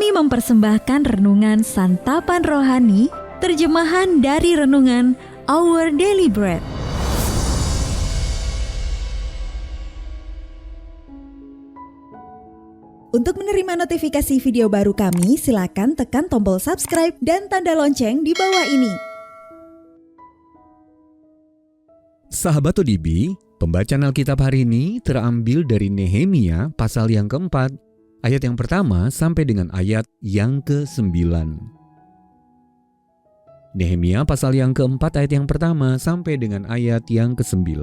Kami mempersembahkan renungan Santapan Rohani, terjemahan dari renungan Our Daily Bread. Untuk menerima notifikasi video baru kami, silakan tekan tombol subscribe dan tanda lonceng di bawah ini. Sahabat ODB, pembacaan Alkitab hari ini terambil dari Nehemia pasal yang keempat, ayat yang pertama sampai dengan ayat yang ke-9. Nehemia pasal yang keempat ayat yang pertama sampai dengan ayat yang ke-9.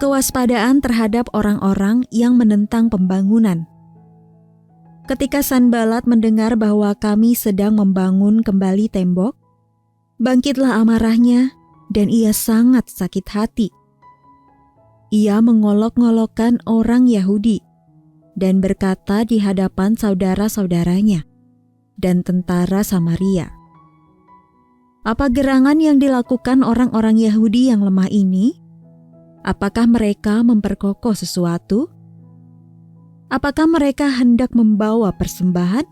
Kewaspadaan terhadap orang-orang yang menentang pembangunan. Ketika Sanballat mendengar bahwa kami sedang membangun kembali tembok, bangkitlah amarahnya dan ia sangat sakit hati. Ia mengolok-ngolokkan orang Yahudi dan berkata di hadapan saudara-saudaranya dan tentara Samaria, "Apa gerangan yang dilakukan orang-orang Yahudi yang lemah ini? Apakah mereka memperkokoh sesuatu? Apakah mereka hendak membawa persembahan?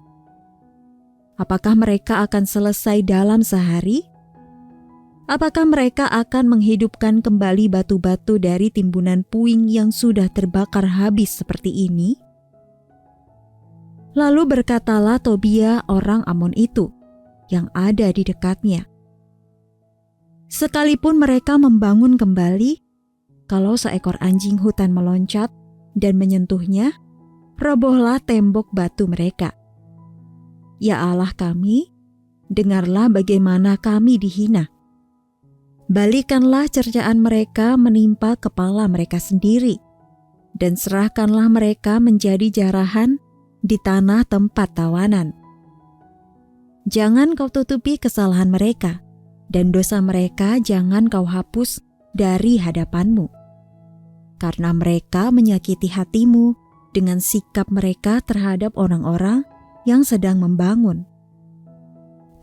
Apakah mereka akan selesai dalam sehari? Apakah mereka akan menghidupkan kembali batu-batu dari timbunan puing yang sudah terbakar habis seperti ini?" Lalu berkatalah Tobia orang Amon itu, yang ada di dekatnya, "Sekalipun mereka membangun kembali, kalau seekor anjing hutan meloncat dan menyentuhnya, robohlah tembok batu mereka. Ya Allah kami, dengarlah bagaimana kami dihina. Balikanlah cercaan mereka menimpa kepala mereka sendiri, dan serahkanlah mereka menjadi jarahan di tanah tempat tawanan. Jangan kau tutupi kesalahan mereka, dan dosa mereka jangan kau hapus dari hadapanmu. Karena mereka menyakiti hatimu dengan sikap mereka terhadap orang-orang yang sedang membangun.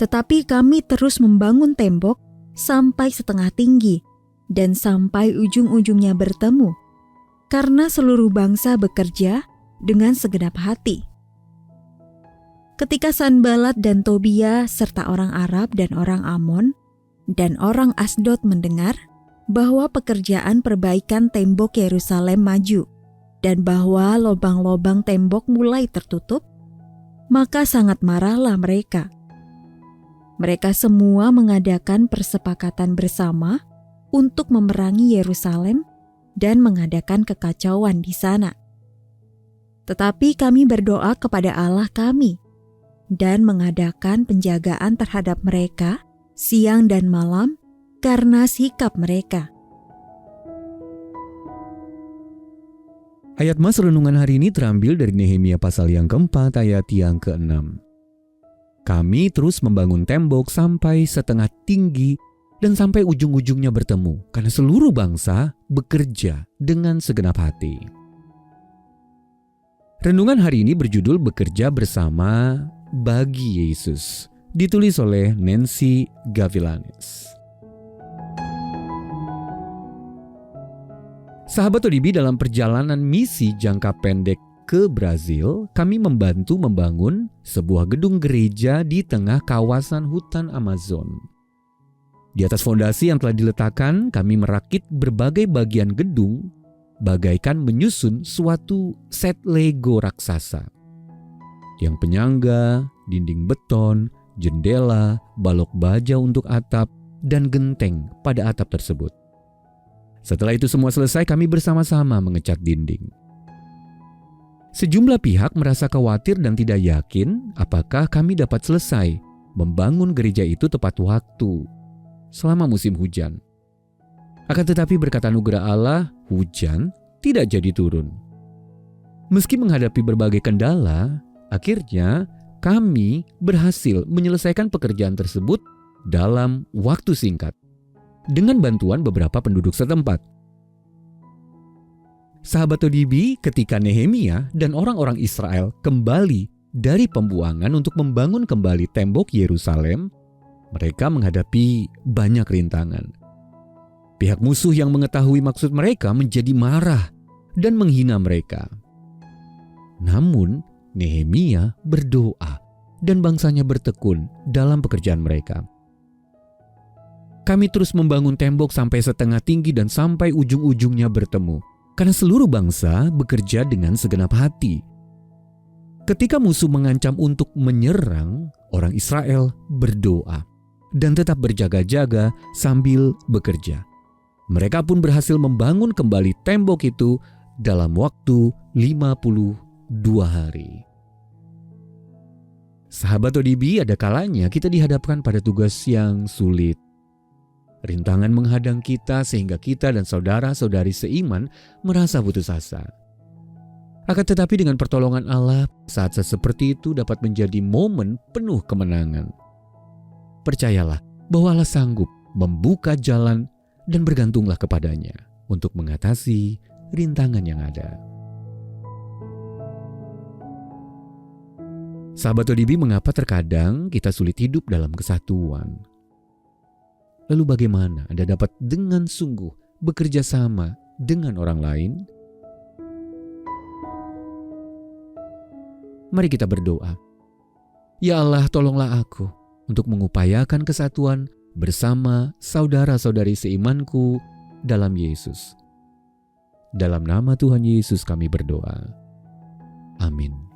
Tetapi kami terus membangun tembok sampai setengah tinggi dan sampai ujung-ujungnya bertemu, karena seluruh bangsa bekerja dengan segenap hati." Ketika Sanballat dan Tobia serta orang Arab dan orang Amon dan orang Asdod mendengar bahwa pekerjaan perbaikan tembok Yerusalem maju dan bahwa lobang-lobang tembok mulai tertutup, maka sangat marahlah mereka. Mereka semua mengadakan persepakatan bersama untuk memerangi Yerusalem dan mengadakan kekacauan di sana. Tetapi kami berdoa kepada Allah kami dan mengadakan penjagaan terhadap mereka siang dan malam karena sikap mereka. Ayat mas renungan hari ini terambil dari Nehemia pasal yang keempat ayat yang ke-6. Kami terus membangun tembok sampai setengah tinggi dan sampai ujung-ujungnya bertemu, karena seluruh bangsa bekerja dengan segenap hati. Renungan hari ini berjudul Bekerja Bersama Bagi Yesus, ditulis oleh Nancy Gavilanes. Sahabat ODB, dalam perjalanan misi jangka pendek ke Brazil, kami membantu membangun sebuah gedung gereja di tengah kawasan hutan Amazon. Di atas fondasi yang telah diletakkan, kami merakit berbagai bagian gedung bagaikan menyusun suatu set Lego raksasa. Tiang penyangga, dinding beton, jendela, balok baja untuk atap, dan genteng pada atap tersebut. Setelah itu semua selesai, kami bersama-sama mengecat dinding. Sejumlah pihak merasa khawatir dan tidak yakin apakah kami dapat selesai membangun gereja itu tepat waktu selama musim hujan. Akan tetapi berkat anugerah Allah, hujan tidak jadi turun. Meski menghadapi berbagai kendala, akhirnya kami berhasil menyelesaikan pekerjaan tersebut dalam waktu singkat dengan bantuan beberapa penduduk setempat. Sahabat ODB, ketika Nehemia dan orang-orang Israel kembali dari pembuangan untuk membangun kembali tembok Yerusalem, mereka menghadapi banyak rintangan. Pihak musuh yang mengetahui maksud mereka menjadi marah dan menghina mereka. Namun Nehemia berdoa dan bangsanya bertekun dalam pekerjaan mereka. Kami terus membangun tembok sampai setengah tinggi dan sampai ujung-ujungnya bertemu, karena seluruh bangsa bekerja dengan segenap hati. Ketika musuh mengancam untuk menyerang, orang Israel berdoa dan tetap berjaga-jaga sambil bekerja. Mereka pun berhasil membangun kembali tembok itu dalam waktu 52 hari. Sahabat ODB, ada kalanya kita dihadapkan pada tugas yang sulit. Rintangan menghadang kita sehingga kita dan saudara-saudari seiman merasa putus asa. Akan tetapi dengan pertolongan Allah, saat seperti itu dapat menjadi momen penuh kemenangan. Percayalah bahwa Allah sanggup membuka jalan dan bergantunglah kepadanya untuk mengatasi rintangan yang ada. Sahabat ODB, mengapa terkadang kita sulit hidup dalam kesatuan? Lalu bagaimana Anda dapat dengan sungguh bekerja sama dengan orang lain? Mari kita berdoa. Ya Allah, tolonglah aku untuk mengupayakan kesatuan bersama saudara-saudari seimanku dalam Yesus. Dalam nama Tuhan Yesus kami berdoa. Amin.